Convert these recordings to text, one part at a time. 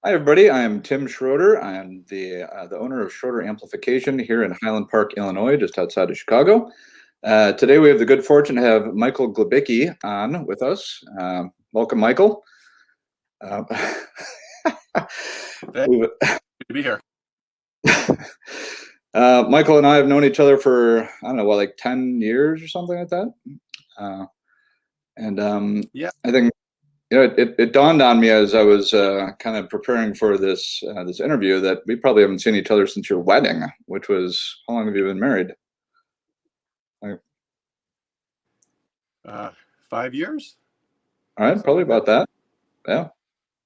Hi, everybody. I am Tim Schroeder. I am the owner of Schroeder Amplification here in Highland Park, Illinois, just outside of Chicago. Today, we have the good fortune to have Michael Glabicki on with us. Welcome, Michael. Good to be here. Michael and I have known each other for, I don't know, what, like 10 years or something like that. Yeah. I think it dawned on me as I was kind of preparing for this interview that we probably haven't seen each other since your wedding, which was, how long have you been married? 5 years. All right, probably about that. Yeah,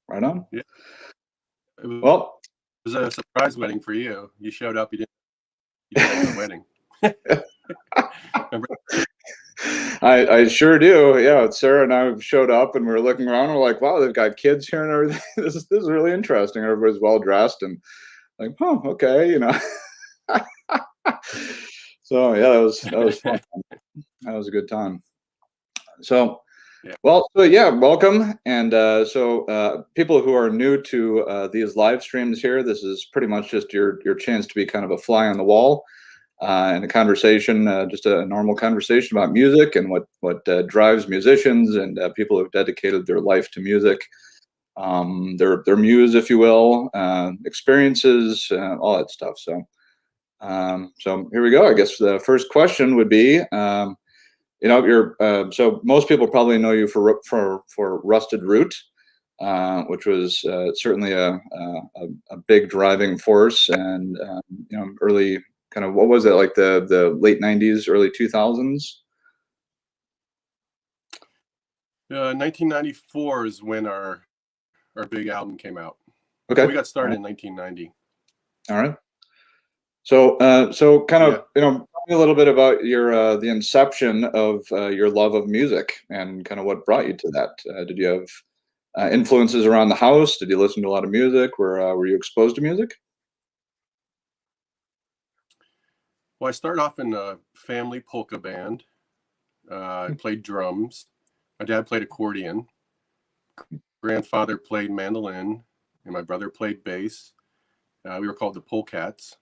right on. Yeah. It was a surprise wedding for you. You showed up. You didn't go to the wedding. Remember? I sure do. Yeah, Sarah and I showed up and we were looking around. And we're like, wow, they've got kids here and everything. This is really interesting. Everybody's well dressed and like, oh, okay, So yeah, that was fun. That was a good time. So, yeah. Well, so yeah, welcome. And people who are new to these live streams here, this is pretty much just your chance to be kind of a fly on the wall. And a conversation, just a normal conversation about music and what drives musicians and people who've dedicated their life to music, their muse, if you will, experiences, all that stuff. So here we go. I guess the first question would be, so most people probably know you for Rusted Root, which was certainly a big driving force, and early. Kind of, what was it, like the late 90s, early 2000s? 1994 is when our big album came out. Okay. So we got started in 1990. All right. So kind of, tell me a little bit about the inception of your love of music and kind of what brought you to that. Did you have influences around the house? Did you listen to a lot of music? Were you exposed to music? Well, I started off in a family polka band. I played drums. My dad played accordion. Grandfather played mandolin, and my brother played bass. We were called the Polecats,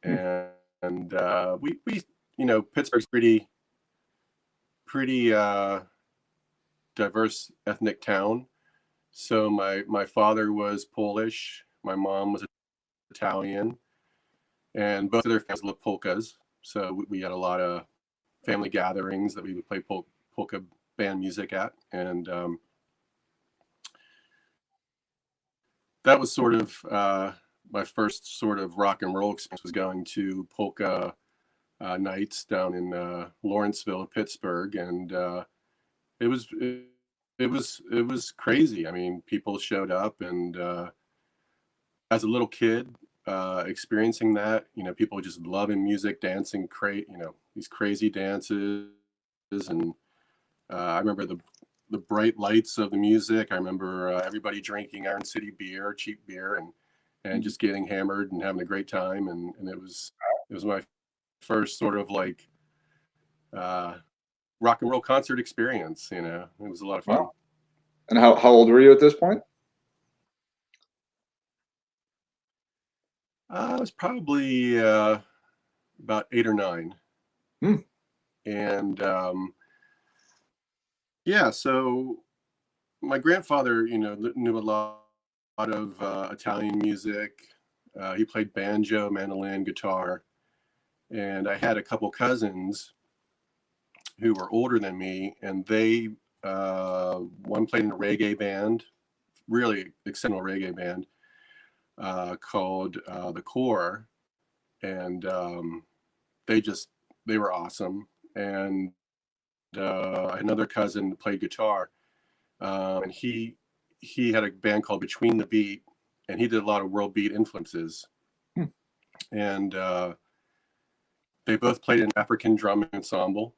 and we Pittsburgh's pretty diverse ethnic town. So my father was Polish, my mom was Italian. And both of their families loved polkas, so we had a lot of family gatherings that we would play polka band music at, and that was sort of my first sort of rock and roll experience, was going to polka nights down in Lawrenceville, Pittsburgh, and it was crazy. I mean, people showed up, and as a little kid. Experiencing that, people just loving music, dancing, these crazy dances, and I remember the bright lights of the music. I remember everybody drinking Iron City beer, cheap beer, and just getting hammered and having a great time. And it was my first sort of like rock and roll concert experience. It was a lot of fun. Wow. And how old were you at this point? I was probably about 8 or 9. And so my grandfather, knew a lot of Italian music. He played banjo, mandolin, guitar. And I had a couple cousins who were older than me, and they, one played in a reggae band, really exceptional reggae band. Called The Core, and they were awesome. And another cousin played guitar, and he had a band called Between the Beat, and he did a lot of world beat influences. And they both played in African drum ensemble.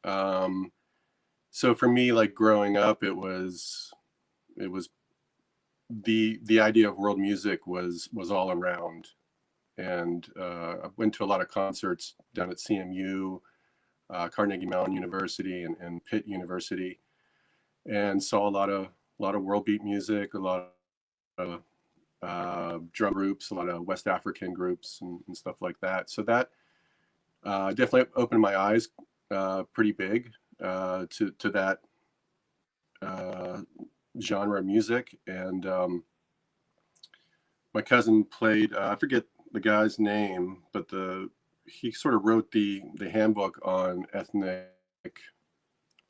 So for me, like growing up, it was the idea of world music was all around. And I went to a lot of concerts down at CMU, Carnegie Mellon University, and Pitt University, and saw a lot of world beat music, a lot of drum groups, a lot of West African groups and stuff like that. So that definitely opened my eyes pretty big to that genre of music. And my cousin played, I forget the guy's name, but he sort of wrote the handbook on ethnic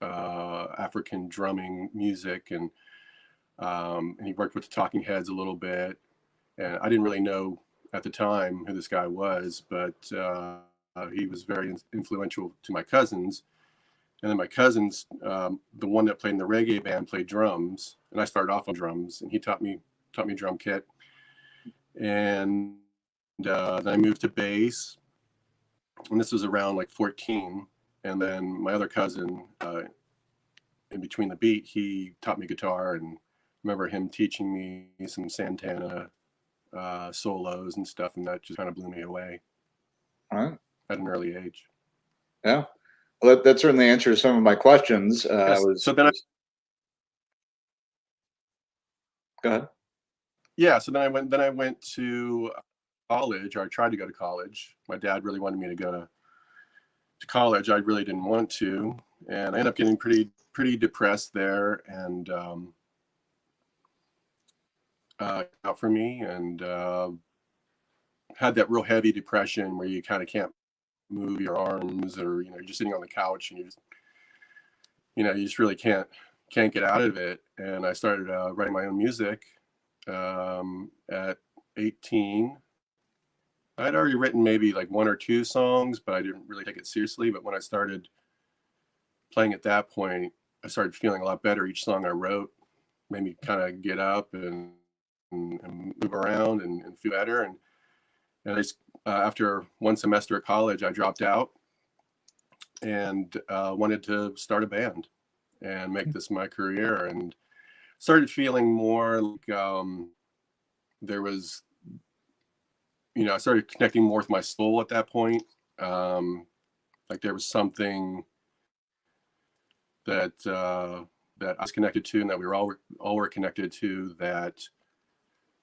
African drumming music, and he worked with the Talking Heads a little bit. And I didn't really know at the time who this guy was, but he was very influential to my cousins. And then my cousins, the one that played in the reggae band, played drums, and I started off on drums, and he taught me drum kit. And then I moved to bass, and this was around like 14. And then my other cousin, in between the beat, he taught me guitar, and I remember him teaching me some Santana solos and stuff, and that just kind of blew me away. All right. At an early age. Yeah. Well, that certainly answers some of my questions. Yes. So then go ahead. Yeah. So then I went to college, or I tried to go to college. My dad really wanted me to go to college. I really didn't want to, and I ended up getting pretty depressed there, and out for me, and had that real heavy depression where you kind of can't move your arms, or you're just sitting on the couch, and you just really can't get out of it. And I started writing my own music at 18. I had already written maybe like 1 or 2 songs, but I didn't really take it seriously. But when I started playing at that point, I started feeling a lot better. Each song I wrote made me kind of get up and move around and feel better. And I just, after one semester at college, I dropped out and wanted to start a band and make this my career, and started feeling more like there was, I started connecting more with my soul at that point. Like there was something that I was connected to, and that we were all were connected to, that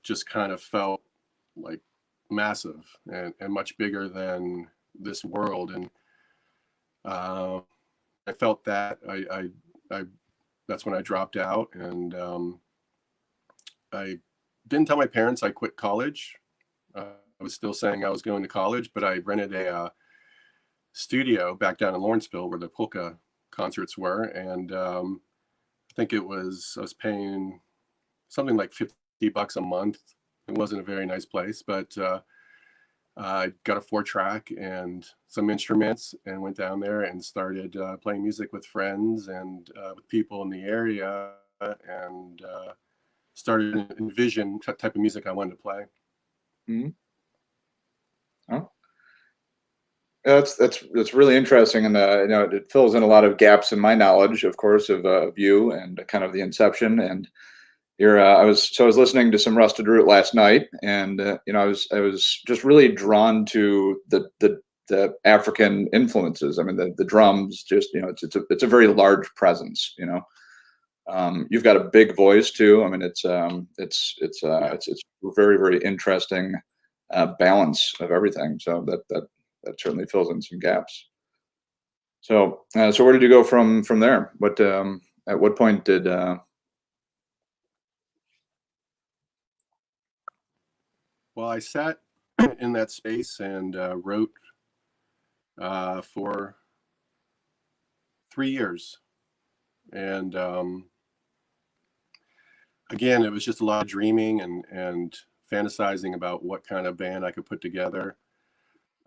just kind of felt like massive and much bigger than this world. And I felt that I that's when I dropped out, and I didn't tell my parents I quit college. I was still saying I was going to college, but I rented a studio back down in Lawrenceville where the polka concerts were, and I think I was paying something like $50 a month. It wasn't a very nice place, but I got a 4-track and some instruments, and went down there and started playing music with friends and with people in the area, and started to envision the type of music I wanted to play. Mm-hmm. Oh. That's really interesting, and it fills in a lot of gaps in my knowledge, of course, of you and kind of the inception. And I was listening to some Rusted Root last night, and I was just really drawn to the African influences. I mean, the drums, just it's a very large presence. You've got a big voice too. I mean, it's very, very interesting balance of everything. So that certainly fills in some gaps. So where did you go from there? What at what point did Well, I sat in that space and wrote for 3 years. And again, it was just a lot of dreaming and fantasizing about what kind of band I could put together.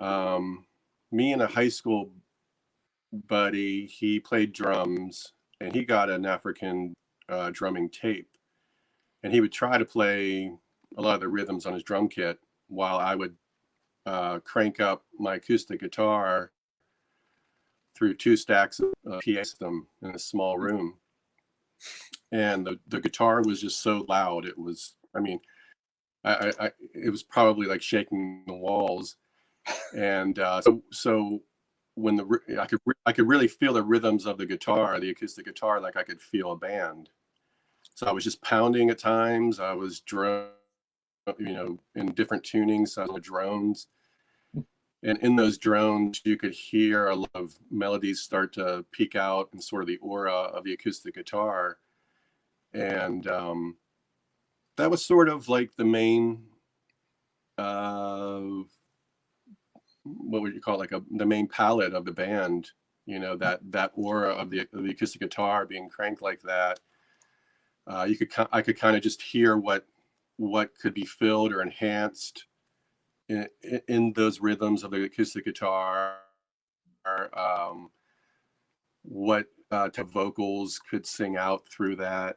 Me and a high school buddy, he played drums, and he got an African drumming tape. And he would try to play a lot of the rhythms on his drum kit, while I would crank up my acoustic guitar through 2 stacks of PA system in a small room. And the guitar was just so loud. It was, I mean, it was probably like shaking the walls. And so when I could really feel the rhythms of the guitar, the acoustic guitar, like I could feel a band. So I was just pounding at times. I was drumming in different tunings on the drones. And in those drones, you could hear a lot of melodies start to peek out in sort of the aura of the acoustic guitar. And that was sort of like the main, what would you call it? Like the main palette of the band, that aura of the acoustic guitar being cranked like that. I could kind of just hear what could be filled or enhanced in those rhythms of the acoustic guitar, what type of vocals could sing out through that,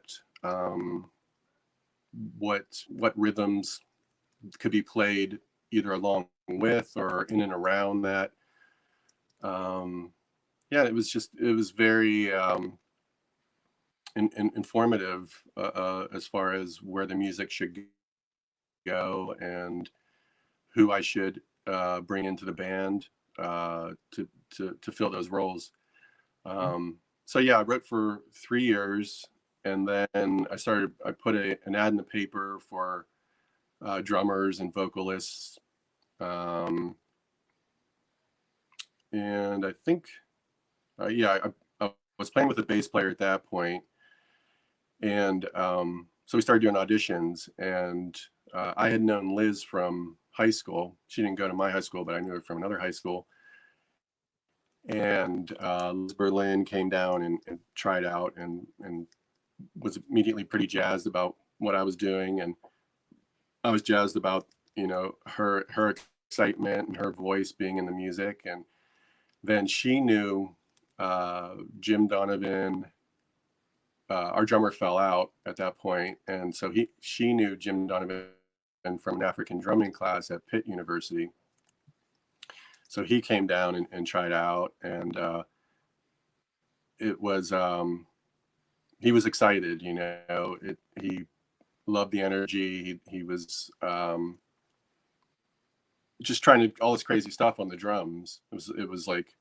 what rhythms could be played either along with or in and around that. Yeah, it was very informative as far as where the music should go and who I should bring into the band to fill those roles. So yeah, I wrote for 3 years, and then I put an ad in the paper for drummers and vocalists, and I think I was playing with a bass player at that point, and so we started doing auditions, and I had known Liz from high school. She didn't go to my high school, but I knew her from another high school. And Liz Berlin came down and tried out and was immediately pretty jazzed about what I was doing. And I was jazzed about, her excitement and her voice being in the music. And then she knew Jim Donovan. Our drummer fell out at that point. And so she knew Jim Donovan from an African drumming class at Pitt University. So he came down and tried out, and it was he was excited. He loved the energy. He was just trying to all this crazy stuff on the drums. It was like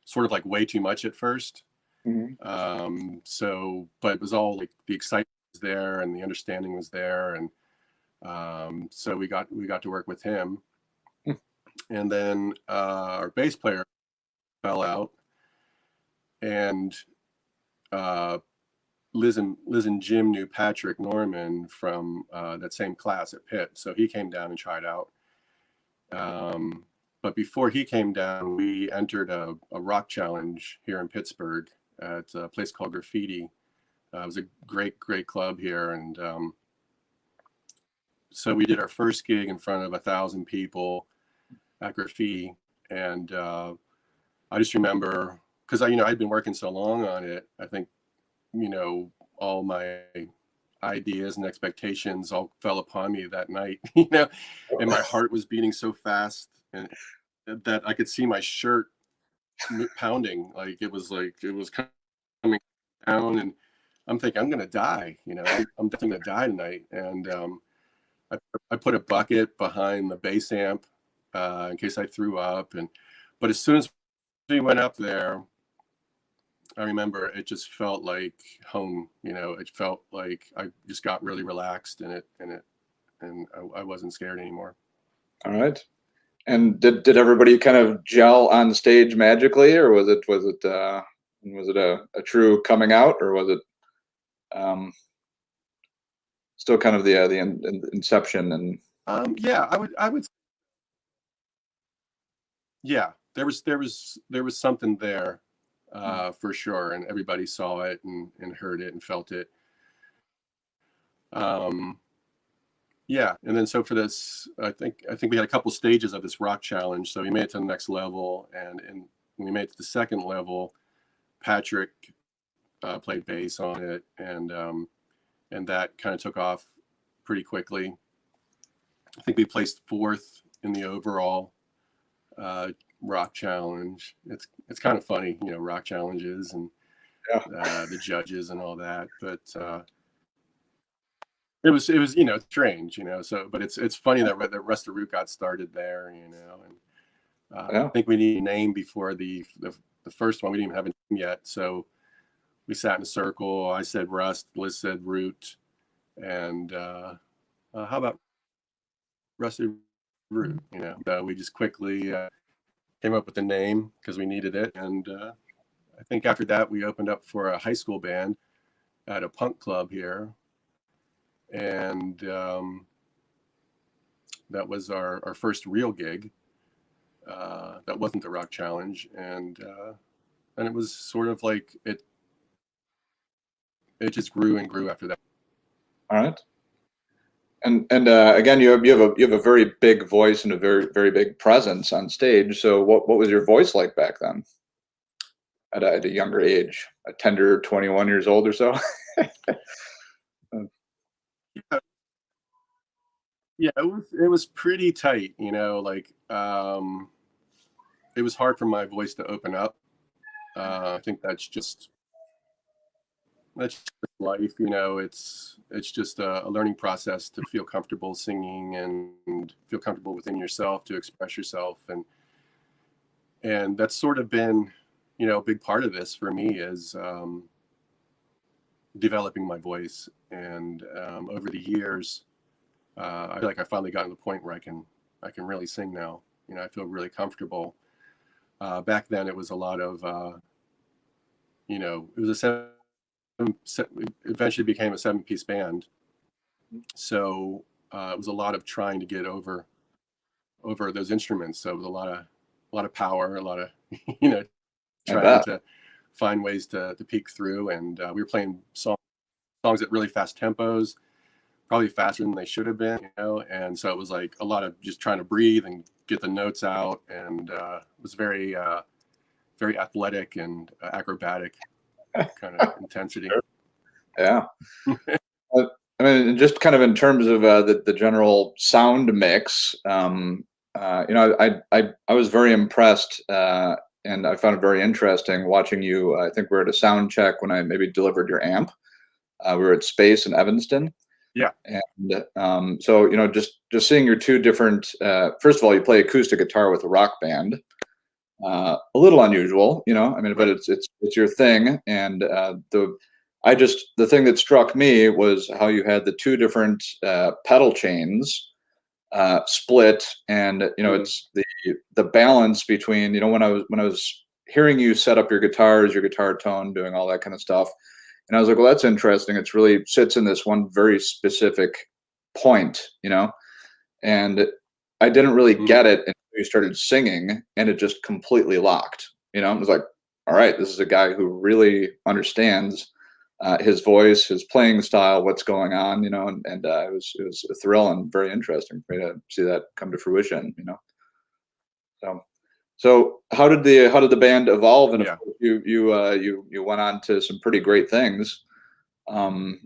sort of like way too much at first. Mm-hmm. But it was all like the excitement was there and the understanding was there, and so we got to work with him. And then our bass player fell out, and Liz and Jim knew Patrick Norman from that same class at Pitt, so he came down and tried out. But before he came down, we entered a rock challenge here in Pittsburgh at a place called Graffiti. It was a great club here, and so we did our first gig in front of 1,000 people at Graffiti, and I just remember, because I'd been working so long on it, I think all my ideas and expectations all fell upon me that night, and my heart was beating so fast, and that I could see my shirt pounding, like it was coming down, and I'm thinking I'm gonna die, I'm definitely gonna die tonight. And I put a bucket behind the bass amp in case I threw up, but as soon as we went up there, I remember it just felt like home. It felt like I just got really relaxed in it, and I wasn't scared anymore. All right. And did everybody kind of gel on stage magically, or was it a true coming out, or was it still kind of the inception? And yeah, I would. Yeah, there was something there for sure, and everybody saw it and heard it and felt it. Yeah, and then so for this, I think we had a couple stages of this rock challenge. So we made it to the next level, and when we made it to the second level, Patrick played bass on it, and that kind of took off pretty quickly. I think we placed 4th in the overall rock challenge. It's kind of funny, rock challenges and the judges and all that, but it was strange, so, but it's funny that Rusted Root got started there, and I think we need a name before the first one. We didn't even have a name yet, so we sat in a circle. I said Rust, Liz said Root, and how about Rusted Root. So we just quickly came up with the name because we needed it, and I think after that we opened up for a high school band at a punk club here, and that was our first real gig. That wasn't the Rock Challenge, and it was sort of like it just grew and grew after that. All right. And again, you have a very big voice and a very, very big presence on stage. So what was your voice like back then at a younger age, a tender 21 years old or so? Yeah, it was pretty tight, like it was hard for my voice to open up. I think that's just life, it's just a learning process to feel comfortable singing and feel comfortable within yourself to express yourself, and that's sort of been a big part of this for me is developing my voice, and over the years I feel like I finally gotten to the point where I can really sing now. I feel really comfortable. Back then it was a lot of it was eventually became a 7-piece band, so it was a lot of trying to get over those instruments. So it was a lot of power, a lot of trying to find ways to peek through, and we were playing songs at really fast tempos, probably faster than they should have been, and so it was like a lot of just trying to breathe and get the notes out, and it was very very athletic and acrobatic kind of intensity. Yeah. I mean, just kind of in terms of the general sound mix, I was very impressed, and I found it very interesting watching you. I think we were at a sound check when I maybe delivered your amp. We were at Space in Evanston. Yeah. And so just seeing your two different. First of all, you play acoustic guitar with a rock band. A little unusual, but it's your thing. And the thing that struck me was how you had the two different pedal chains split, and it's the balance between when I was hearing you set up your guitars, your guitar tone, doing all that kind of stuff, and I was like, well, that's interesting. It's really sits in this one very specific point, and I didn't really get it until you started singing, and it just completely locked. It was like, all right, this is a guy who really understands his voice, his playing style, what's going on, and it was a thrill and very interesting for me to see that come to fruition, So how did the band evolve? And of course, you went on to some pretty great things, doing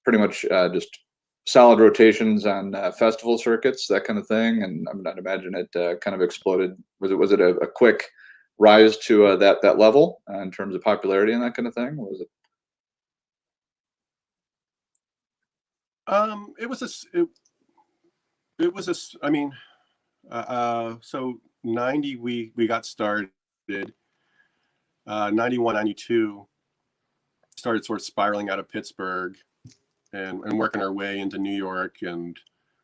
pretty much just solid rotations on festival circuits, that kind of thing. And I'd imagine it kind of exploded. Was it a quick rise to that level in terms of popularity and that kind of thing? What was it? I mean, so 90 we got started. 91, 92 started sort of spiraling out of Pittsburgh and working our way into New York and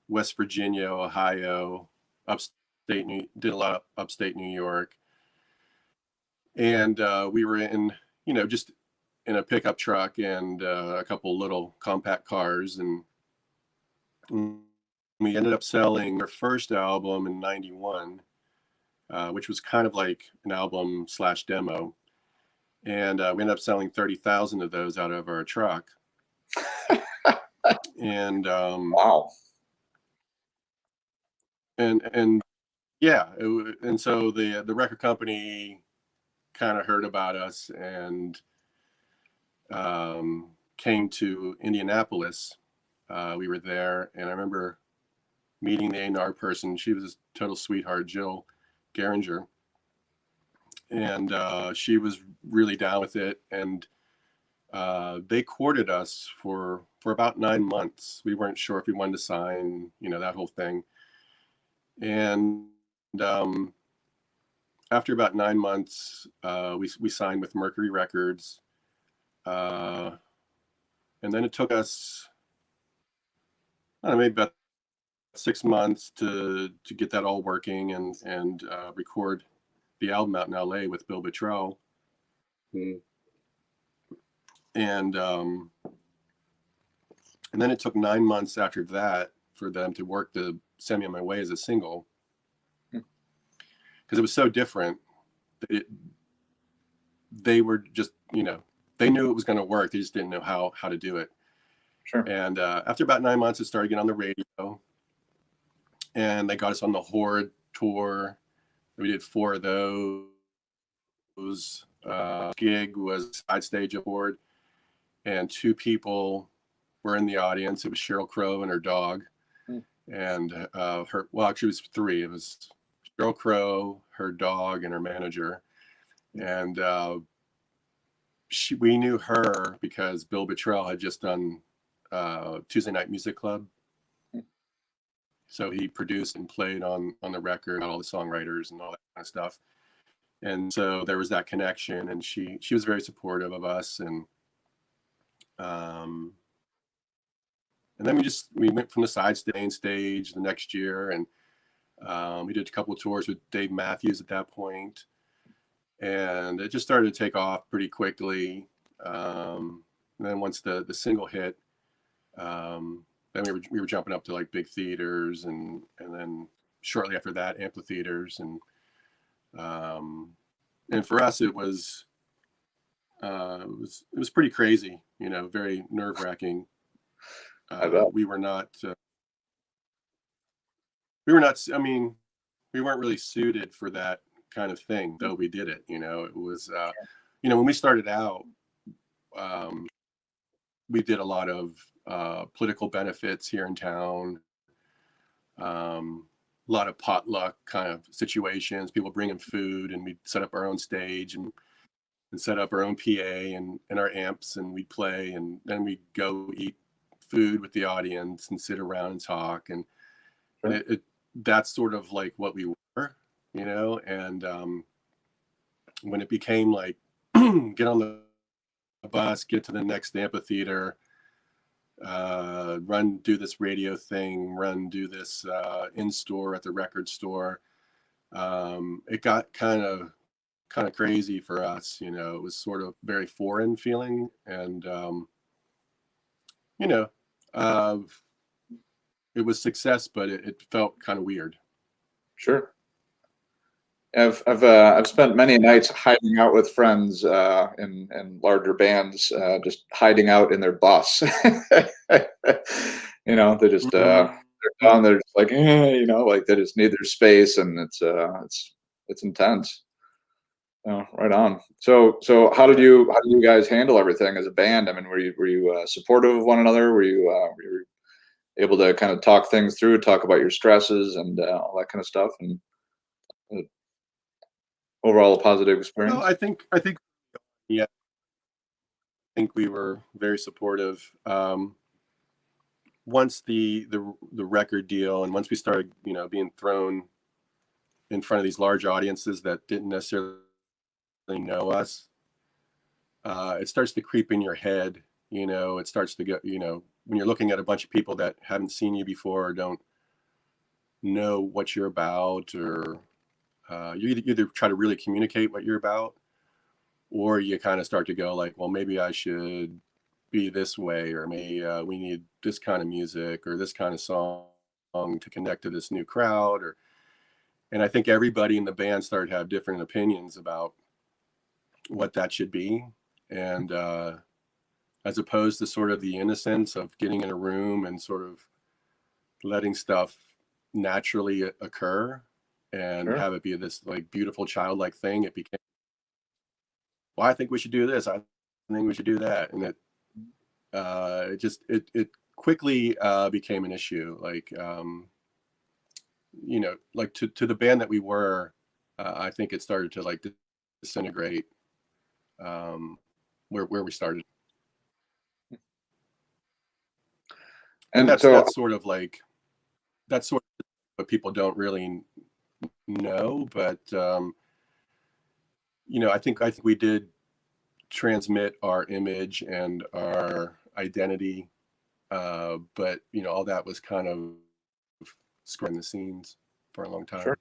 West Virginia, Ohio, did a lot of upstate New York. And we were in, just in a pickup truck and a couple little compact cars. And we ended up selling our first album in 91, which was kind of like an album/demo. And we ended up selling 30,000 of those out of our truck. And wow. And yeah, and so the record company kind of heard about us and came to Indianapolis. We were there, and I remember meeting the A&R person. She was a total sweetheart, Jill Geringer, and she was really down with it. And they courted us for about 9 months. We weren't sure if we wanted to sign, that whole thing. And after about 9 months, we signed with Mercury Records. And then it took us, I don't know, maybe about 6 months to get that all working and record the album out in LA with Bill Bottrell. And then it took 9 months after that for them to work the Send Me On My Way as a single, because it was so different. They were just, they knew it was going to work. They just didn't know how to do it. Sure. And after about 9 months, it started getting on the radio, and they got us on the Horde tour. We did 4 of those. Gig was side stage at Horde, and 2 people were in the audience. It was Sheryl Crow and her dog, and actually it was 3. It was Sheryl Crow, her dog, and her manager. And we knew her because Bill Bottrell had just done Tuesday Night Music Club. So he produced and played on the record, all the songwriters and all that kind of stuff. And so there was that connection, and she was very supportive of us. And then we went from the side to the main stage the next year, and we did a couple of tours with Dave Matthews at that point. And it just started to take off pretty quickly. And then once the single hit, then we were jumping up to like big theaters, and then shortly after that, amphitheaters, and for us it was pretty crazy, very nerve-wracking. We were not. I mean, we weren't really suited for that kind of thing, though we did it. It was when we started out, we did a lot of political benefits here in town, a lot of potluck kind of situations, people bringing food, and we'd set up our own stage and set up our own PA and our amps, and we'd play, and then we'd go eat food with the audience and sit around and talk, and that's sort of like what we were. And when it became like get on the bus, get to the next amphitheater, do this radio thing, do this in store at the record store, it got kind of crazy for us. It was sort of very foreign feeling, and it was success, but it felt kind of weird. Sure. I've spent many nights hiding out with friends in larger bands, just hiding out in their bus. They just they're down there, just like like they just need their space, and it's intense. Right on. So how did you guys handle everything as a band? I mean, were you supportive of one another? Were you able to kind of talk things through, talk about your stresses and all that kind of stuff, and overall a positive experience? Well, I think yeah, I think we were very supportive. Once the record deal, and once we started being thrown in front of these large audiences that didn't necessarily know us, it starts to creep in your head. It starts to get, when you're looking at a bunch of people that haven't seen you before or don't know what you're about, or you either try to really communicate what you're about, or you kind of start to go like, well, maybe I should be this way, or maybe we need this kind of music or this kind of song to connect to this new crowd. And I think everybody in the band started to have different opinions about what that should be. And as opposed to sort of the innocence of getting in a room and sort of letting stuff naturally occur and have it be this like beautiful childlike thing, it became, well, I think we should do this, I think we should do that. And it quickly became an issue. Like like to the band that we were, I think it started to like disintegrate where we started. And that's sort of what people don't really know, but I think we did transmit our image and our identity, but all that was kind of scoring the scenes for a long time. Sure.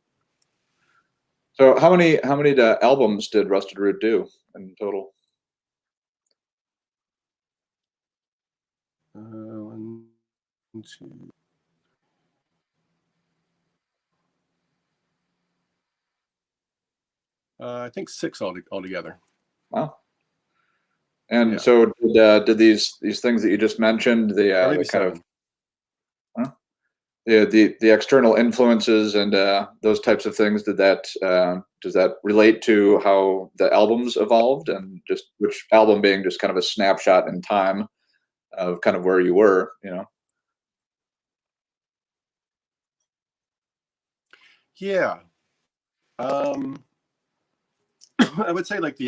So how many albums did Rusted Root do in total? One, two. I think 6 altogether. Wow. And Yeah. so did these things that you just mentioned, Or maybe the kind 7. of the external influences and those types of things, does that relate to how the albums evolved, and just which album being just kind of a snapshot in time of kind of where you were, you know? Yeah. I would say like the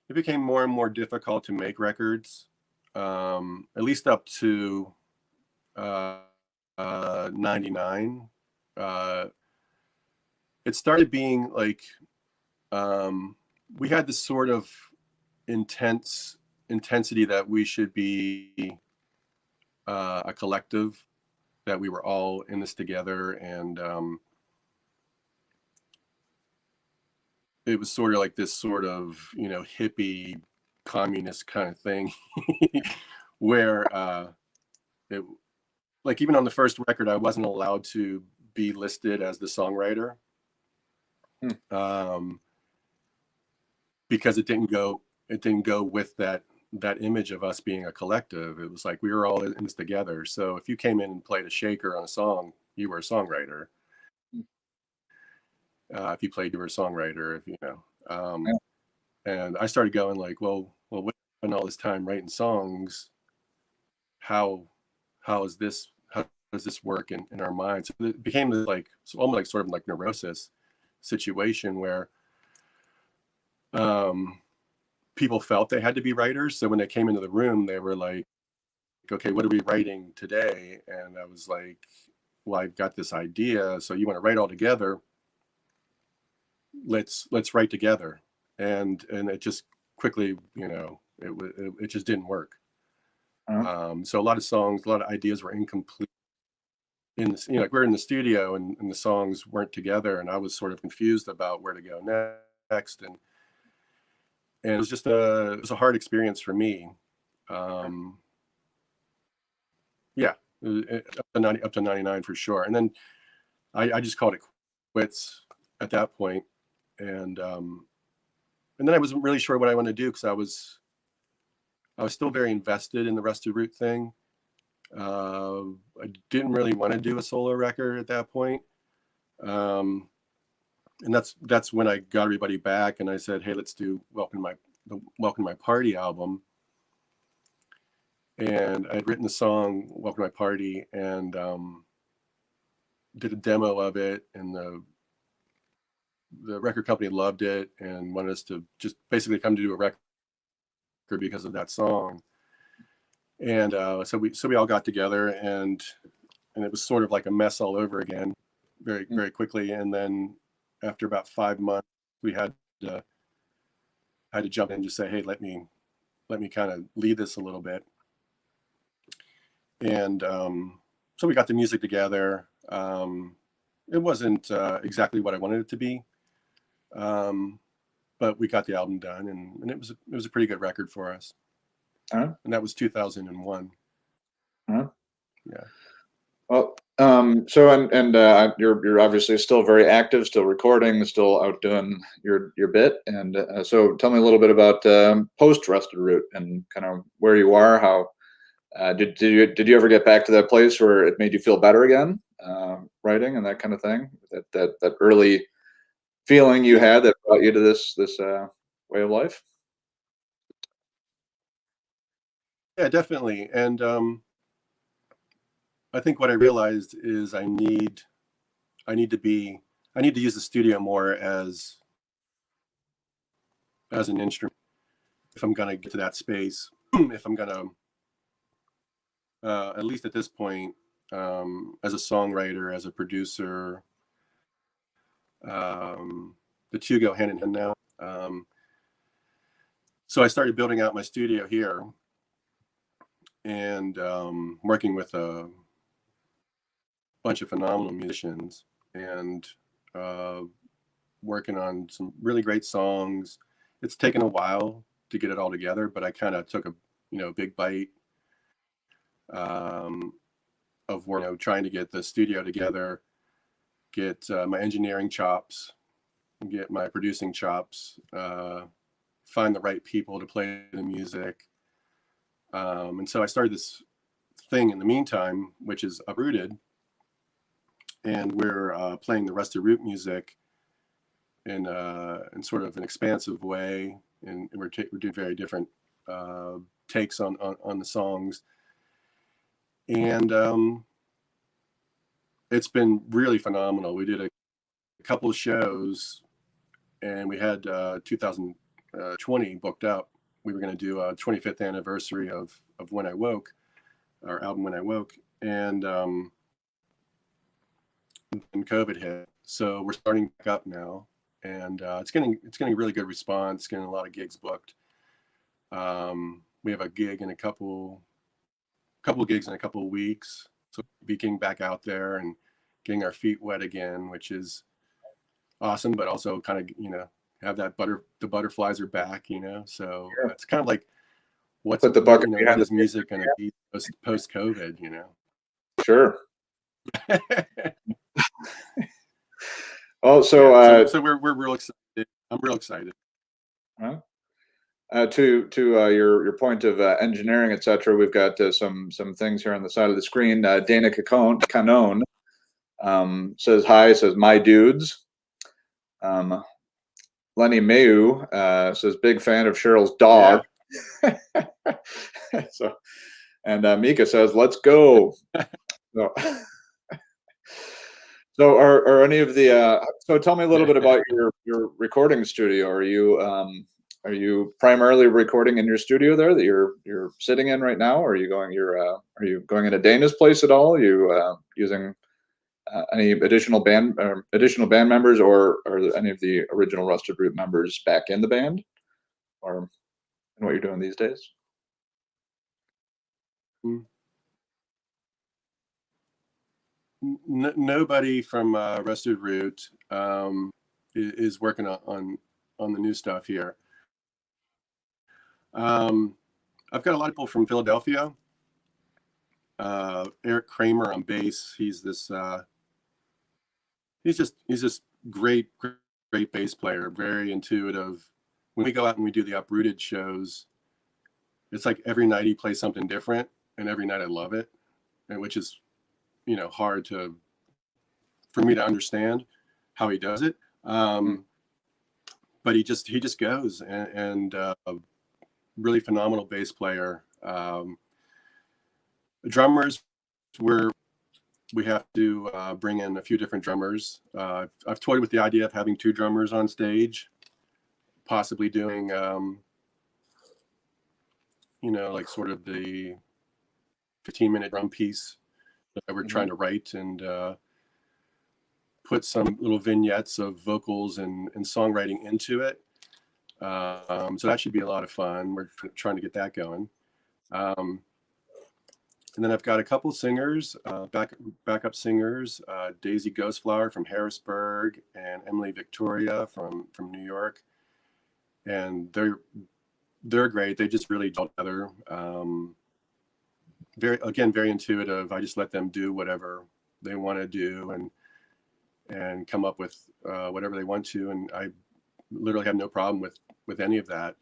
it became more and more difficult to make records, at least up to 99. It started being like we had this sort of intensity that we should be a collective, that we were all in this together, and it was sort of like this sort of, you know, hippie communist kind of thing where it, like, even on the first record, I wasn't allowed to be listed as the songwriter, because it didn't go with that image of us being a collective. It was like we were all in this together. So if you came in and played a shaker on a song, you were a songwriter. If you played, you were a songwriter. If you know, and I started going like, well, what spent all this time writing songs? How does this work in our minds? So it became this like almost like sort of like neurosis situation where people felt they had to be writers. So when they came into the room, they were like, okay, what are we writing today? And I was like, well, I've got this idea. So you want to write all together? Let's write together. And it just quickly, you know, it just didn't work. So a lot of songs, a lot of ideas were incomplete. You know, like we're in the studio and the songs weren't together, and I was sort of confused about where to go next. And it was just it was a hard experience for me. Yeah, up to 99 for sure. And then I just called it quits at that point. And then I wasn't really sure what I wanted to do, because I was still very invested in the Rusted Root thing. I didn't really want to do a solo record at that point. And that's when I got everybody back and I said, hey, let's do Welcome to My Party album. And I'd written the song Welcome to My Party, and did a demo of it, and the record company loved it and wanted us to just basically come to do a record because of that song. And so we all got together, and it was sort of like a mess all over again, very, very quickly. And then after about 5 months, we had to jump in and just say, hey, let me kind of lead this a little bit. And so we got the music together. It wasn't exactly what I wanted it to be, but we got the album done, and it was a pretty good record for us. And that was 2001. Yeah. Well, so you're obviously still very active, still recording, still out doing your bit. And so tell me a little bit about post Rusted Root and kind of where you are. How did you ever get back to that place where it made you feel better again, writing and that kind of thing? That early feeling you had that brought you to this way of life? Yeah, definitely. And I think what I realized is I need to use the studio more as an instrument if I'm going to get to that space. If I'm going to, at least at this point, as a songwriter, as a producer, the two go hand in hand now. So I started building out my studio here, and working with a bunch of phenomenal musicians, and working on some really great songs. It's taken a while to get it all together, but I kind of took a big bite of work, trying to get the studio together, get my engineering chops, get my producing chops, find the right people to play the music. And so I started this thing in the meantime, which is Uprooted, and we're playing the Rusted Root music in sort of an expansive way, and we're doing very different takes on the songs, and it's been really phenomenal. We did a couple of shows, and we had 2020 booked up. We were going to do a 25th anniversary of When I Woke, our album When I Woke, and COVID hit. So we're starting back up now, and it's getting a really good response, getting a lot of gigs booked. We have a gig in a couple gigs in a couple of weeks, so be getting back out there and getting our feet wet again, which is awesome, but also kind of have that the butterflies are back, so Sure. it's kind of like what is music going to be post COVID, Sure. Oh, so we're real excited. I'm real excited. To your point of engineering, etc., we've got some things here on the side of the screen. Dana Canone says hi. Says my dudes. Lenny Mayu says big fan of Cheryl's dog. Yeah. So, and Mika says let's go. So are any of the so tell me a little bit about your recording studio. Are you primarily recording in your studio there that you're sitting in right now? Or are you going into Dana's place at all? Are you using any additional band members, or are there any of the original Rusted Root members back in the band, or in what you're doing these days? Nobody from Rusted Root is working on the new stuff here. I've got a lot of people from Philadelphia. Eric Kramer on bass. He's just great bass player, very intuitive. When we go out and we do the Uprooted shows, it's like every night he plays something different, and every night I love it, and which is hard for me to understand how he does it. But he just goes, and a really phenomenal bass player. Drummers, we have to bring in a few different drummers. I've toyed with the idea of having 2 drummers on stage, possibly doing like sort of the 15-minute drum piece that we're trying to write, and put some little vignettes of vocals and songwriting into it. So that should be a lot of fun. We're trying to get that going. And then I've got a couple singers, backup singers, Daisy Ghostflower from Harrisburg and Emily Victoria from New York. And they're great. They just really gel together. Very intuitive. I just let them do whatever they want to do and come up with whatever they want to. And I literally have no problem with any of that.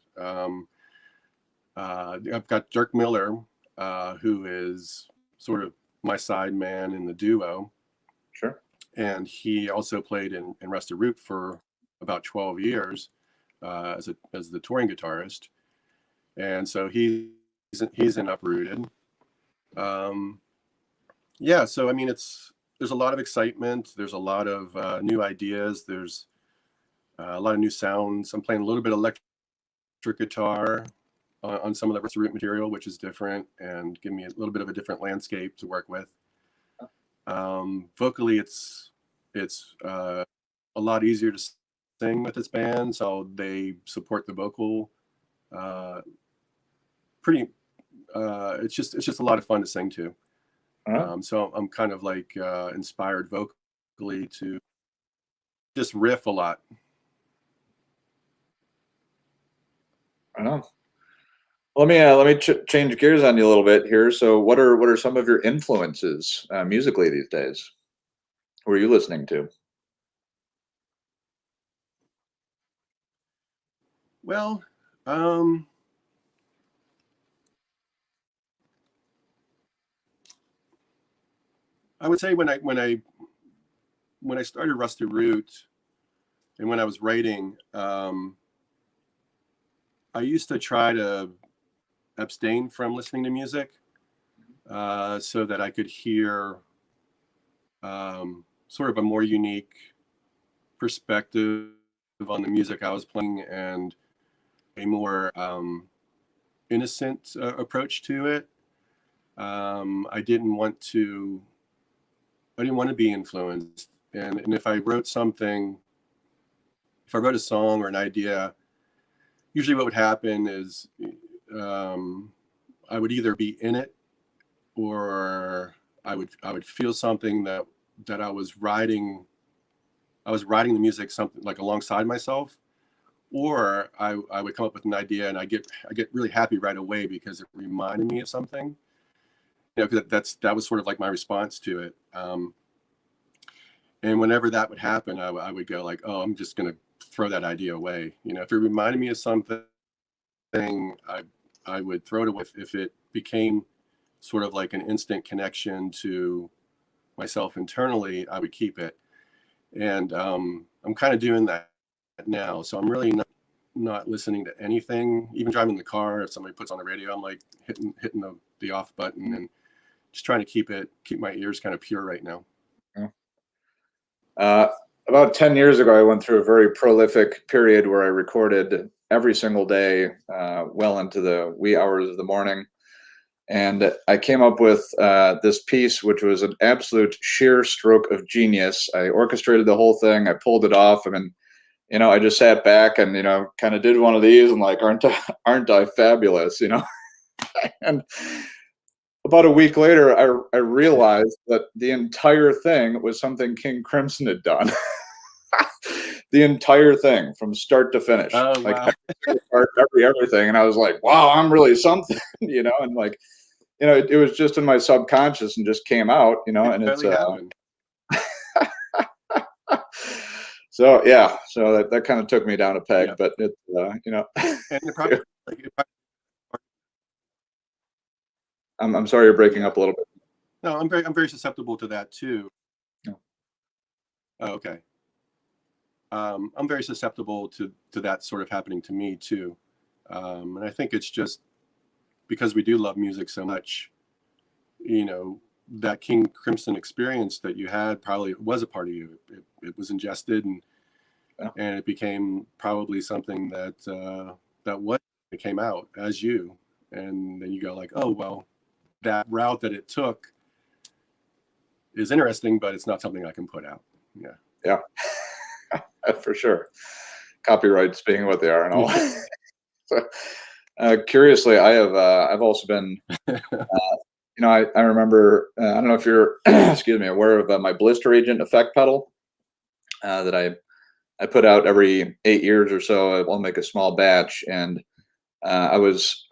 I've got Dirk Miller, who is sort of my side man in the duo. Sure. And he also played in Rusted Root for about 12 years as the touring guitarist. And so he's in Uprooted. Yeah, so I mean, there's a lot of excitement. There's a lot of new ideas. There's a lot of new sounds. I'm playing a little bit of electric guitar on some of the Rusted Root material, which is different and give me a little bit of a different landscape to work with. Vocally, it's a lot easier to sing with this band, so they support the vocal it's just a lot of fun to sing to. So I'm kind of like inspired vocally to just riff a lot. I know. Let me change gears on you a little bit here. So, what are some of your influences musically these days? Who are you listening to? Well, I would say when I started Rusted Root and when I was writing, I used to try to abstain from listening to music so that I could hear sort of a more unique perspective on the music I was playing and a more innocent approach to it. I didn't want to be influenced. And if I wrote something, if I wrote a song or an idea, usually what would happen is I would either be in it or I would feel something that I was writing the music something like alongside myself, or I would come up with an idea and I get really happy right away because it reminded me of something. You know, because that was sort of like my response to it. And whenever that would happen, I would go like, oh, I'm just gonna throw that idea away. You know, if it reminded me of something, I would throw it away. If it became sort of like an instant connection to myself internally, I would keep it. And I'm kind of doing that now. So I'm really not listening to anything. Even driving the car, if somebody puts on the radio, I'm like hitting the off button and just trying to keep my ears kind of pure right now. About 10 years ago, I went through a very prolific period where I recorded every single day, well into the wee hours of the morning. And I came up with this piece, which was an absolute sheer stroke of genius. I orchestrated the whole thing. I pulled it off. I mean, you know, I just sat back and, you know, kind of did one of these and like, aren't I fabulous, you know? And about a week later, I realized that the entire thing was something King Crimson had done. The entire thing from start to finish. Oh, like wow. everything. And I was like, wow, I'm really something, you know, and like, you know, it was just in my subconscious and just came out, you know, and it's so yeah, so that kind of took me down a peg, yeah. But it's you know, and probably, I'm sorry you're breaking up a little bit. No, I'm very susceptible to that too. No. Oh, okay. I'm very susceptible to that sort of happening to me too, and I think it's just because we do love music so much. You know, that King Crimson experience that you had probably was a part of you. It was ingested and it became probably something that came out as you, and then you go like, oh well, that route that it took is interesting, but it's not something I can put out. Yeah. For sure. Copyrights being what they are and all. So, curiously, I've also been, you know, I remember, I don't know if you're, excuse me, aware of my blister agent effect pedal that I put out every 8 years or so. I'll make a small batch, and I was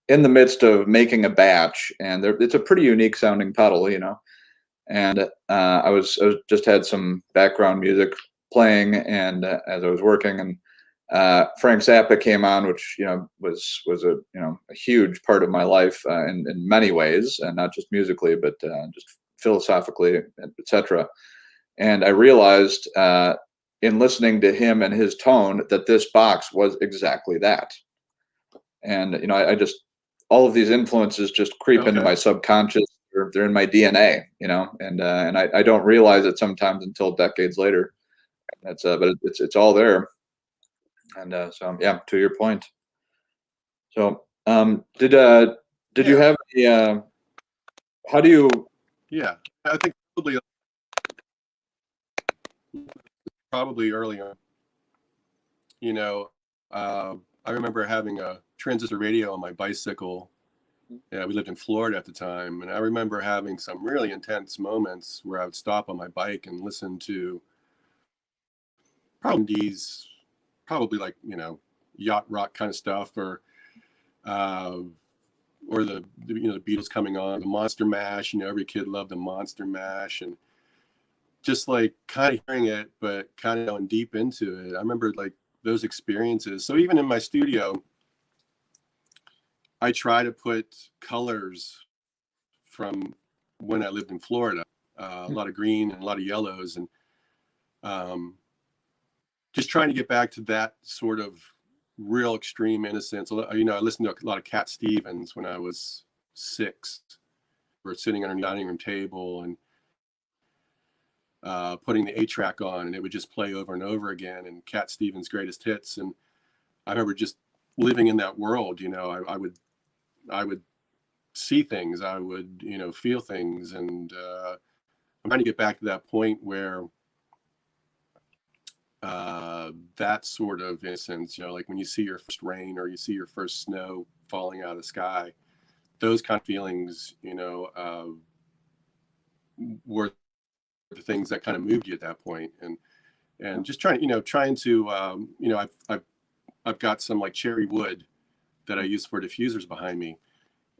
in the midst of making a batch, and it's a pretty unique sounding pedal, you know, and I was just had some background music playing, and as I was working, and Frank Zappa came on, which, you know, was a, you know, a huge part of my life in many ways, and not just musically, but just philosophically, etc. And I realized in listening to him and his tone that this box was exactly that. And, you know, I just, all of these influences just creep into my subconscious. They're in my DNA, you know, and I don't realize it sometimes until decades later. That's but it's all there. And so yeah, to your point. So did you have any, how do you? Yeah, I think probably earlier. You know, I remember having a transistor radio on my bicycle Yeah, we lived in Florida at the time, and I remember having some really intense moments where I would stop on my bike and listen to probably like, you know, yacht rock kind of stuff, uh, or the you know, the Beatles coming on, the Monster Mash. You know, every kid loved the Monster Mash, and just like kind of hearing it, but kind of going deep into it. I remember like those experiences. So even in my studio, I try to put colors from when I lived in Florida, a lot of green and a lot of yellows, and um, just trying to get back to that sort of real extreme innocence. You know, I listened to a lot of Cat Stevens when I was 6. We're sitting on a dining room table and putting the 8-track on, and it would just play over and over again, and Cat Stevens' greatest hits. And I remember just living in that world. You know, I would see things, I would, you know, feel things, and I'm trying to get back to that point where that sort of innocence, you know, like when you see your first rain or you see your first snow falling out of the sky, those kind of feelings, you know, were the things that kind of moved you at that point. And just trying to, you know, I've got some like cherry wood that I use for diffusers behind me.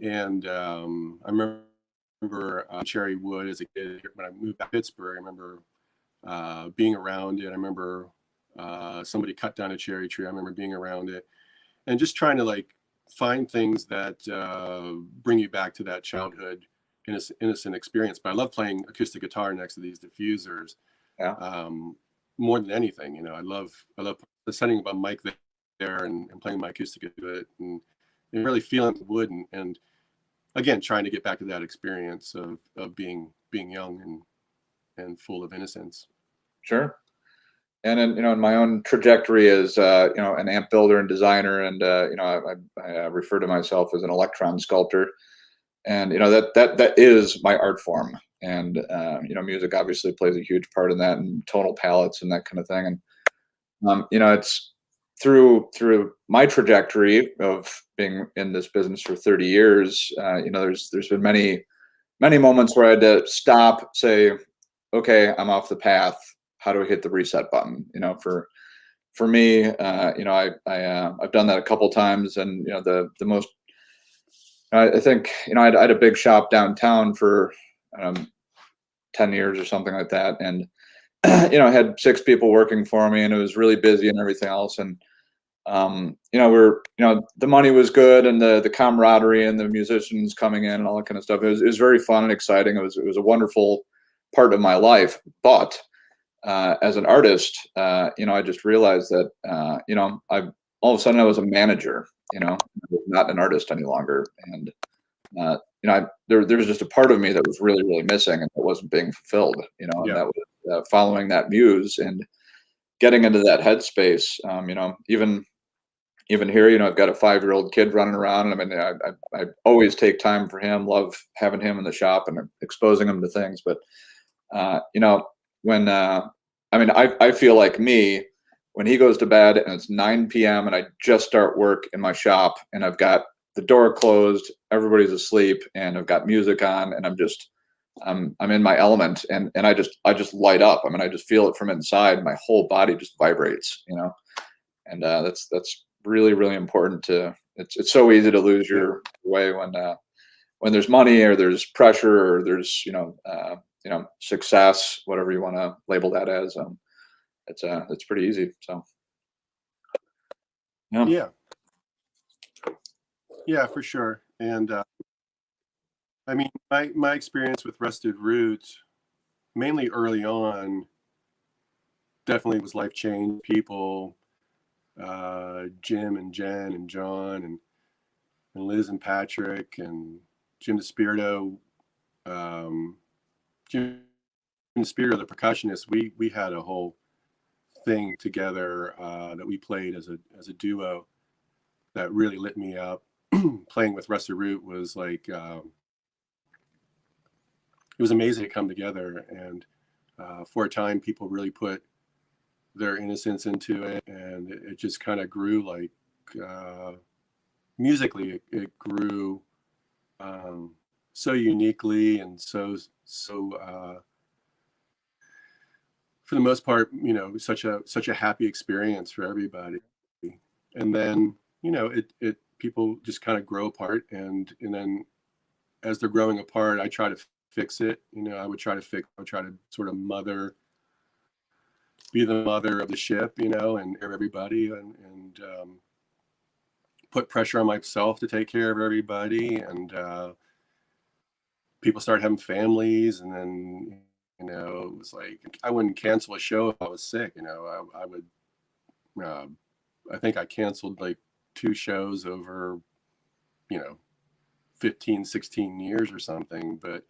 And I remember cherry wood as a kid. When I moved to Pittsburgh, I remember being around it. I remember somebody cut down a cherry tree. I remember being around it and just trying to like find things that bring you back to that childhood innocent experience. But I love playing acoustic guitar next to these diffusers. Yeah. More than anything, you know, I love setting up a mic there and playing my acoustic to it, and really feeling the wood, and again trying to get back to that experience of being young and full of innocence. Sure. And in, you know, in my own trajectory as you know, an amp builder and designer, and you know, I refer to myself as an electron sculptor, and you know, that is my art form. And you know, music obviously plays a huge part in that, and tonal palettes and that kind of thing. And you know, it's through my trajectory of being in this business for 30 years. You know, there's been many moments where I had to stop, say, okay, I'm off the path. How do I hit the reset button? You know, for me, you know, I've done that a couple times, and you know, the most, I think, you know, I had a big shop downtown for 10 years or something like that, and you know, I had 6 people working for me, and it was really busy and everything else. And you know, you know, the money was good, and the camaraderie and the musicians coming in and all that kind of stuff. It was very fun and exciting. It was a wonderful part of my life. But as an artist, you know, I just realized that you know, all of a sudden I was a manager. You know, I was not an artist any longer, and you know, there was just a part of me that was really missing, and it wasn't being fulfilled. You know, and Yeah. that was following that muse and getting into that headspace. You know, even here, you know, I've got a 5-year-old kid running around, and I mean, I always take time for him. Love having him in the shop and exposing him to things. But you know, when I mean, I feel like me when he goes to bed and it's 9 p.m. and I just start work in my shop, and I've got the door closed, everybody's asleep, and I've got music on, and I'm in my element, and I just light up. I mean, I just feel it from inside. My whole body just vibrates, you know. And that's really important to. It's so easy to lose your way when there's money, or there's pressure, or there's you know, success, whatever you want to label that as. It's pretty easy. So Yeah, for sure. And I mean, my experience with Rusted Root, mainly early on, definitely was life changing. People, Jim and Jen and John and Liz and Patrick and Jim DeSpirito, Jim DeSpirito, the percussionist. We had a whole thing together that we played as a duo that really lit me up. Playing with Rusted Root was like it was amazing to come together, and for a time people really put their innocence into it, and it just kind of grew. Like musically it grew so uniquely and for the most part, such a happy experience for everybody. And then, it people just kind of grow apart, and then as they're growing apart, I try to fix it. I would try to sort of be the mother of the ship, and everybody, and put pressure on myself to take care of everybody. And people start having families, and then, it was like, I wouldn't cancel a show if I was sick. I would, I think I canceled like 2 shows over, 15, 16 years or something. But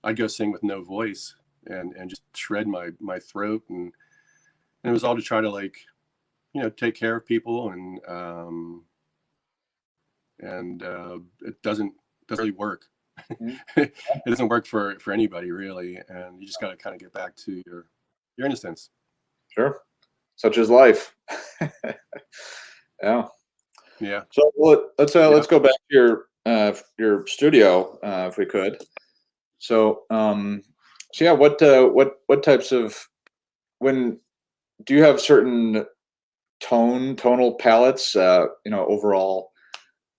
I'd go sing with no voice and just shred my throat. And it was all to try to, like, take care of people. And it doesn't really work. It doesn't work for anybody, really. And you just got to kind of get back to your innocence. Sure. Such is life. Yeah. Yeah. So let's go back to your studio, if we could. So yeah, what types of, when do you have certain tonal palettes, overall,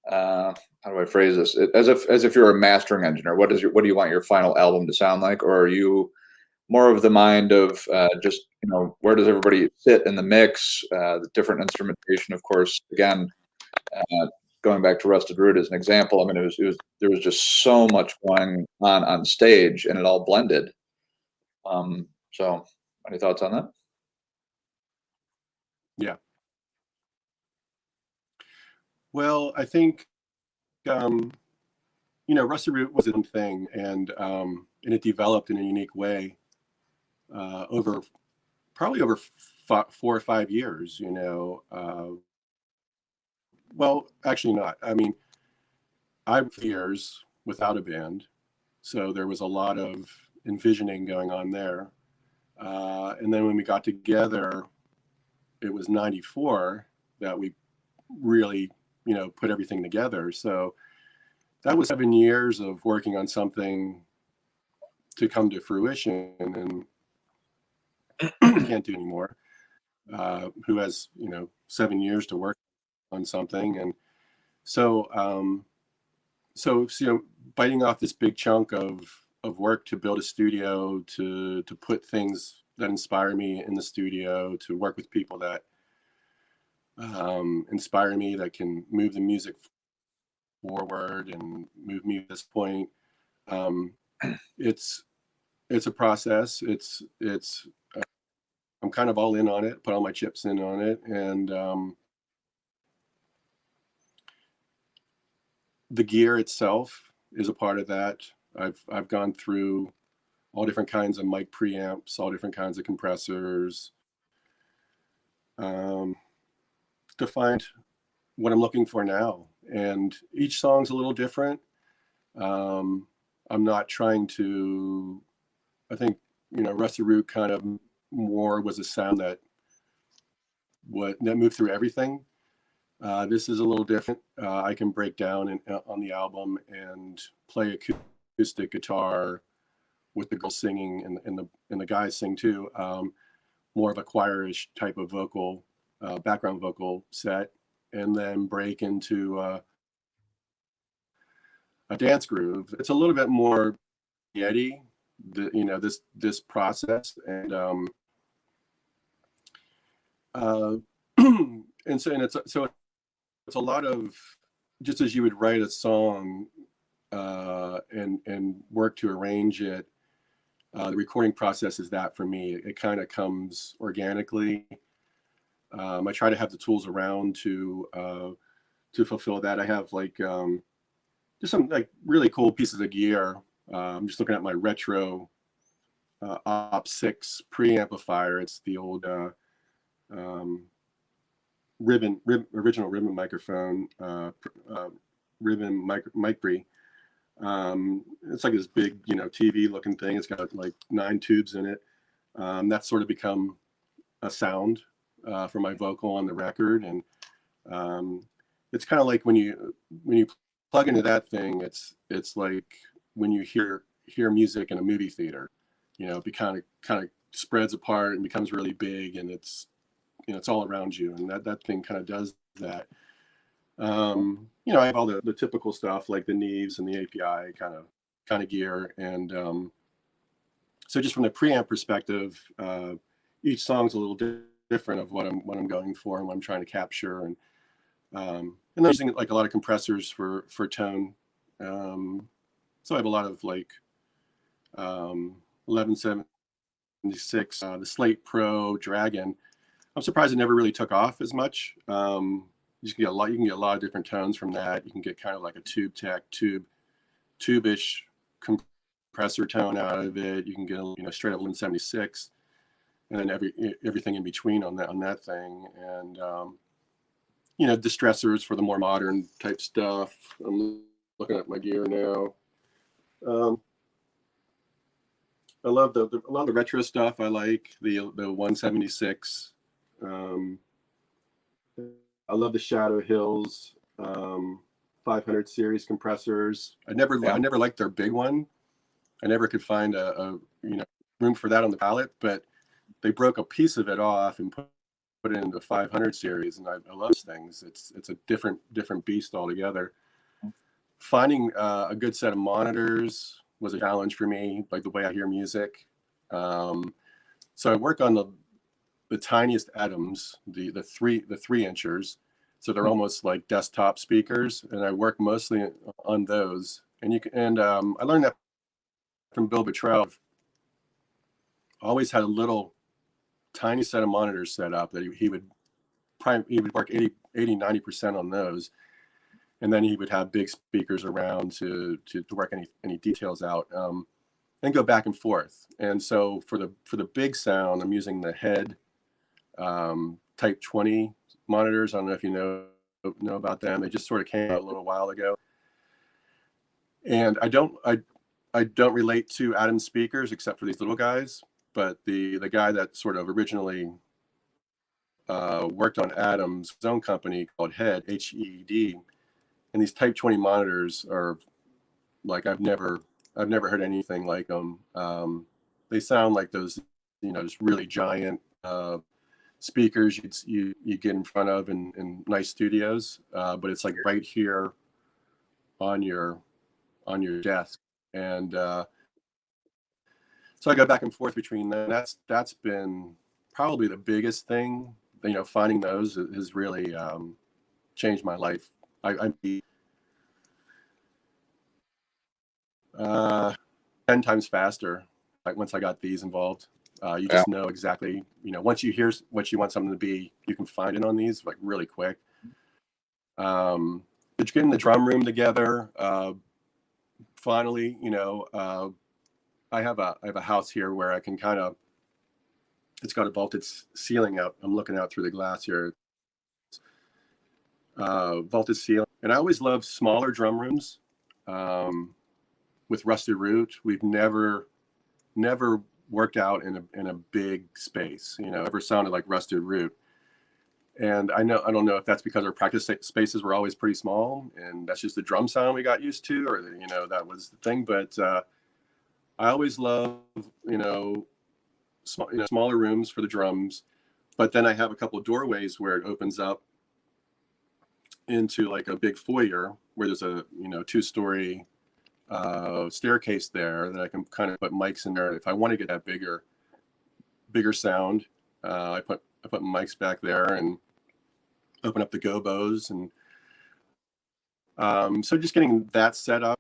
how do I phrase this? As if you're a mastering engineer, what do you want your final album to sound like? Or are you more of the mind of just, where does everybody sit in the mix, the different instrumentation, of course, again, going back to Rusted Root as an example. I mean, there was just so much going on stage, and it all blended. So any thoughts on that? Yeah. Well, I think, Rusted Root was a thing, and it developed in a unique way probably over 4 or 5 years. Well, actually not. I mean, I've years without a band, so there was a lot of envisioning going on there. And then when we got together, it was 94 that we really, put everything together. So that was 7 years of working on something to come to fruition, and can't do anymore. Who has, 7 years to work on something. And so, biting off this big chunk of work to build a studio, to put things that inspire me in the studio, to work with people that inspire me, that can move the music forward and move me to this point. It's a process. I'm kind of all in on it, put all my chips in on it. And the gear itself is a part of that. I've gone through all different kinds of mic preamps, all different kinds of compressors, to find what I'm looking for now. And each song's a little different. I'm not trying to, I think, Rusted Root kind of more was a sound that moved through everything. This is a little different. I can break down on the album and play acoustic guitar with the girls singing and the guys sing too. More of a choirish type of vocal, background vocal set, and then break into a dance groove. It's a little bit more Yeti, this process, and it's a lot of, just as you would write a song and work to arrange it. The recording process is that for me. It kind of comes organically. I try to have the tools around to fulfill that. I have just some really cool pieces of gear. I'm just looking at my retro Op 6 preamplifier. It's the old original ribbon microphone, ribbon mic pre. It's like this big, TV looking thing. It's got 9 tubes in it. That's sort of become a sound for my vocal on the record. And it's kind of like when you plug into that thing, it's like when you hear music in a movie theater, you know, it kind of spreads apart and becomes really big, and it's, you know, it's all around you, and that thing kind of does that. You know, I have all the typical stuff like the Neves and the API kind of gear, and so just from the preamp perspective, each song's a little different of what I'm going for and what I'm trying to capture, and then using like a lot of compressors for tone. So I have a lot of like 1176, the Slate Pro Dragon. I'm surprised it never really took off as much. You can get a lot of different tones from that. You can get kind of like a tube tech, tube-ish compressor tone out of it. You can get, you know, straight up 1176, and then everything in between on that thing. And you know, distressors for the more modern type stuff. I'm looking at my gear now. I love a lot of the retro stuff. I like the 176. I love the Shadow Hills 500 series compressors. I never liked their big one. I never could find a you know, room for that on the palette, but they broke a piece of it off and put it into the 500 series, and I love those things. It's a different beast altogether. Finding a good set of monitors was a challenge for me, like the way I hear music. So I work on the tiniest Atoms, the 3-inchers. So they're almost like desktop speakers, and I work mostly on those. And I learned that from Bill Bottrell. Always had a little tiny set of monitors set up that he would work 80-90% on those, and then he would have big speakers around to work any details out, and go back and forth. And so for the big sound, I'm using the Head Type 20 monitors. I don't know if you know about them. They just sort of came out a little while ago, and I don't relate to Atom speakers except for these little guys. But the guy that sort of originally worked on Atom's own company called Head, HED, and these Type 20 monitors are like I've never heard anything like them. They sound like those, you know, just really giant speakers you get in front of in nice studios, but it's like right here on your desk, and so I go back and forth between them. That's been probably the biggest thing. You know, finding those has really changed my life. I'd be 10 times faster. Like once I got these involved, you just know exactly. You know, once you hear what you want something to be, you can find it on these like really quick. But getting the drum room together. Finally, you know. I have a house here where I can kind of, it's got a vaulted ceiling out. I'm looking out through the glass here. Vaulted ceiling. And I always love smaller drum rooms with Rusted Root. We've never worked out in a big space, you know, ever sounded like Rusted Root. And I don't know if that's because our practice spaces were always pretty small and that's just the drum sound we got used to, or, you know, that was the thing. But I always love, you know, smaller rooms for the drums, but then I have a couple of doorways where it opens up into like a big foyer where there's a, you know, 2-story staircase there that I can kind of put mics in there. If I want to get that bigger sound, I put mics back there and open up the gobos. And so just getting that set up.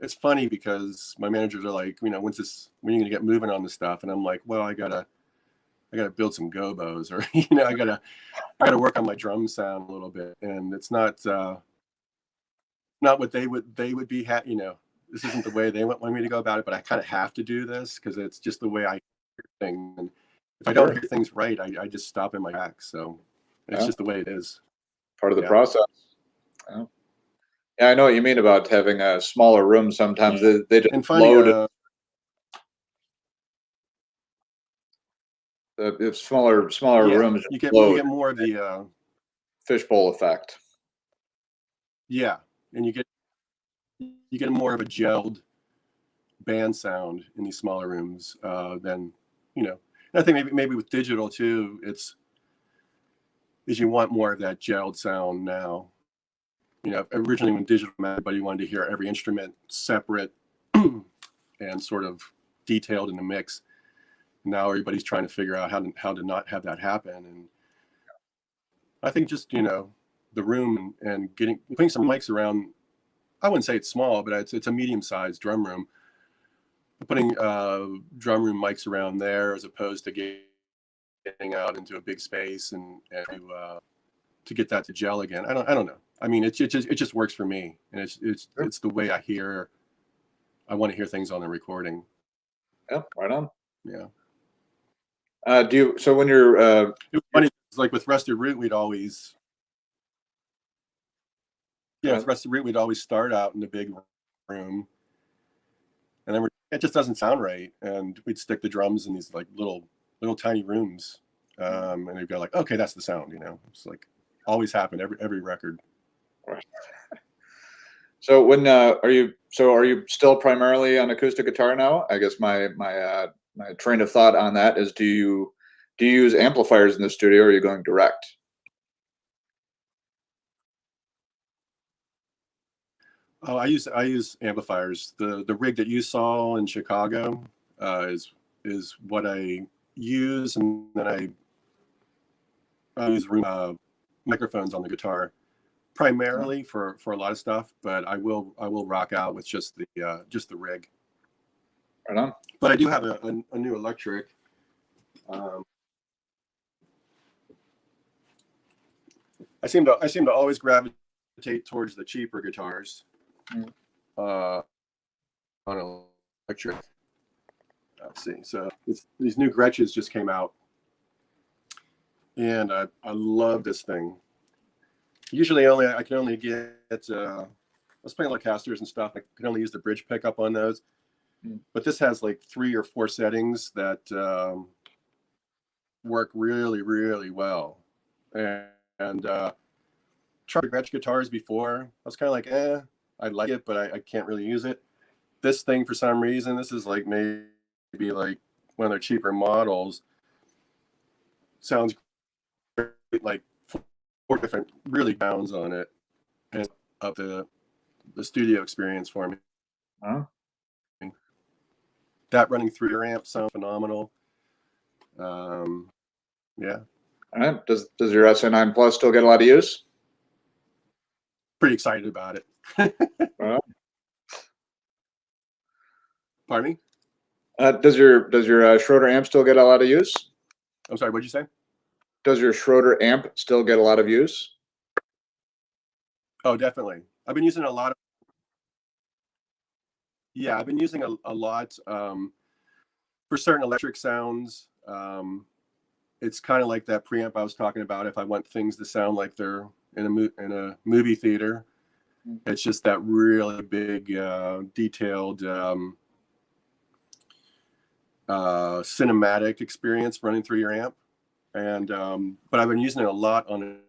It's funny because my managers are like, you know, when are you gonna get moving on this stuff? And I'm like, well, I gotta build some gobos, or you know, I gotta work on my drum sound a little bit. And it's not what they would be you know, this isn't the way they want me to go about it, but I kind of have to do this because it's just the way I hear things. And if I don't hear things right, I just stop in my tracks. So it's just the way it is. Part of the process. Yeah. Yeah, I know what you mean about having a smaller room. Sometimes they just load the smaller rooms. You get more of the fishbowl effect. Yeah, and you get you get more of a gelled band sound in these smaller rooms than, you know. And I think maybe with digital too, is you want more of that gelled sound now. You know, originally when digital, everybody wanted to hear every instrument separate and sort of detailed in the mix. Now everybody's trying to figure out how to not have that happen. And I think just, you know, the room and putting some mics around, I wouldn't say it's small, but it's a medium-sized drum room. Putting drum room mics around there as opposed to getting out into a big space and to get that to gel again. I don't know. I mean, it just works for me, and it's the way I want to hear things on the recording. Yeah, right on. Yeah. So when you're it was funny, it's like with Rusted Root, with Rusted Root, we'd always start out in the big room, and then it just doesn't sound right, and we'd stick the drums in these like little tiny rooms, and we'd go like, okay, that's the sound, you know. It's like always happened every record. Right. So when are you still primarily on acoustic guitar now? I guess my train of thought on that is, do you use amplifiers in the studio, or are you going direct? Oh, I use amplifiers. The rig that you saw in Chicago is what I use, and then I use microphones on the guitar primarily for a lot of stuff, but I will rock out with just the rig. Right on. But I do have a new electric. I seem to always gravitate towards the cheaper guitars on electric. Let's see. So these new Gretches just came out, and I love this thing. Usually I can only get I was playing Lecasters and stuff. I can only use the bridge pickup on those. But this has like 3 or 4 settings that work really, really well. And tried Gretsch guitars before. I was kind of like, I like it, but I can't really use it. This thing, for some reason, this is like maybe like one of their cheaper models. Sounds great, like 4 different really sounds on it, and up the studio experience for me. Huh? That running through your amp sound phenomenal. Yeah. All right. Does your SN9 Plus still get a lot of use? Pretty excited about it. Pardon me? Does your Schroeder amp still get a lot of use? I'm sorry, what'd you say? Does your Schroeder amp still get a lot of use? Oh, definitely. I've been using a lot of. Yeah, I've been using a lot for certain electric sounds. It's kind of like that preamp I was talking about. If I want things to sound like they're in a movie theater, it's just that really big, detailed, cinematic experience running through your amp. And but I've been using it a lot on an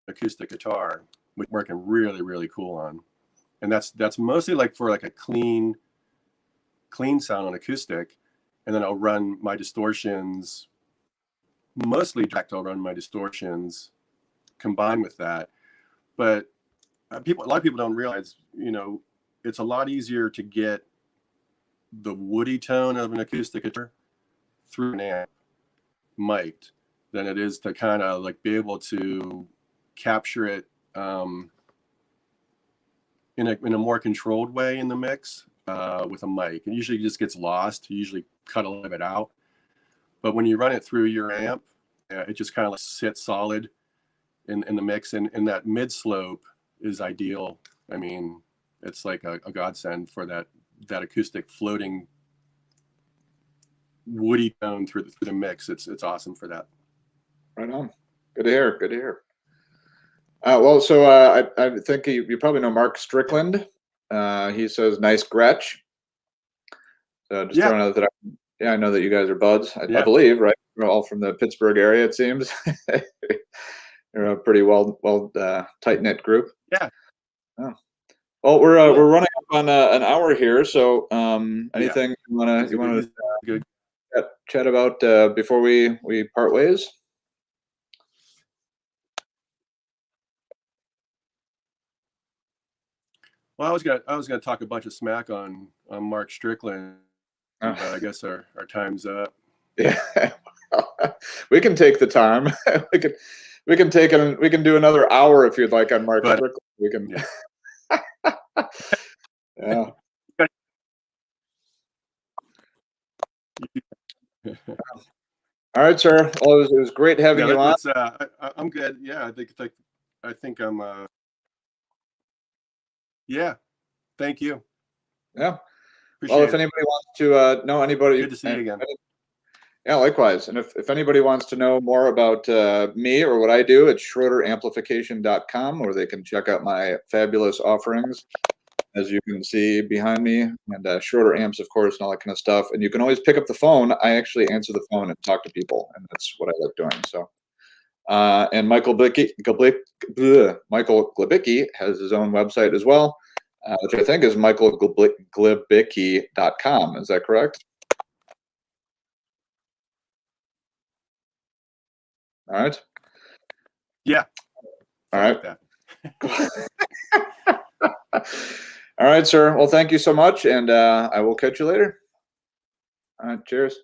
acoustic guitar, which working really, really cool on. And that's mostly like for like a clean sound on acoustic, and then I'll run my distortions. Mostly direct, I'll run my distortions combined with that. But a lot of people don't realize, you know, it's a lot easier to get the woody tone of an acoustic guitar through an amp mic'd than it is to kind of like be able to capture it in a more controlled way in the mix with a mic. It usually just gets lost. You usually cut a little bit out. But when you run it through your amp, it just kind of like sits solid in the mix. And that mid slope is ideal. I mean, it's like a godsend for that acoustic floating woody tone through the mix. It's awesome for that. Right on. Good to hear. Good to hear. Well, so I think you probably know Mark Strickland. He says, nice Gretsch. So just throwing out that. Yeah, I know that you guys are buds. I believe, right? We're all from the Pittsburgh area, it seems. You're a pretty well tight knit group. Yeah. Oh. Well, we're running up on an hour here, so anything you want to good. chat about before we part ways? Well, I was gonna talk a bunch of smack on Mark Strickland, but I guess our time's up. Yeah, we can take the time. we can take it. We can do another hour if you'd like on Mark Strickland. We can. Yeah. All right, sir. Well, it was great having you on. I'm good. Yeah, I think I'm. Yeah, thank you. Yeah. Appreciate if anybody wants to know anybody, good to see you again. Yeah, likewise. And if anybody wants to know more about me or what I do, it's schroederamplification.com, where they can check out my fabulous offerings, as you can see behind me, and Schroeder amps, of course, and all that kind of stuff. And you can always pick up the phone. I actually answer the phone and talk to people, and that's what I like doing. So, and Michael Glabicki has his own website as well, which I think is michaelglabicki.com. Is that correct? All right. Yeah. All right. Like All right, sir. Well, thank you so much, and I will catch you later. All right. Cheers.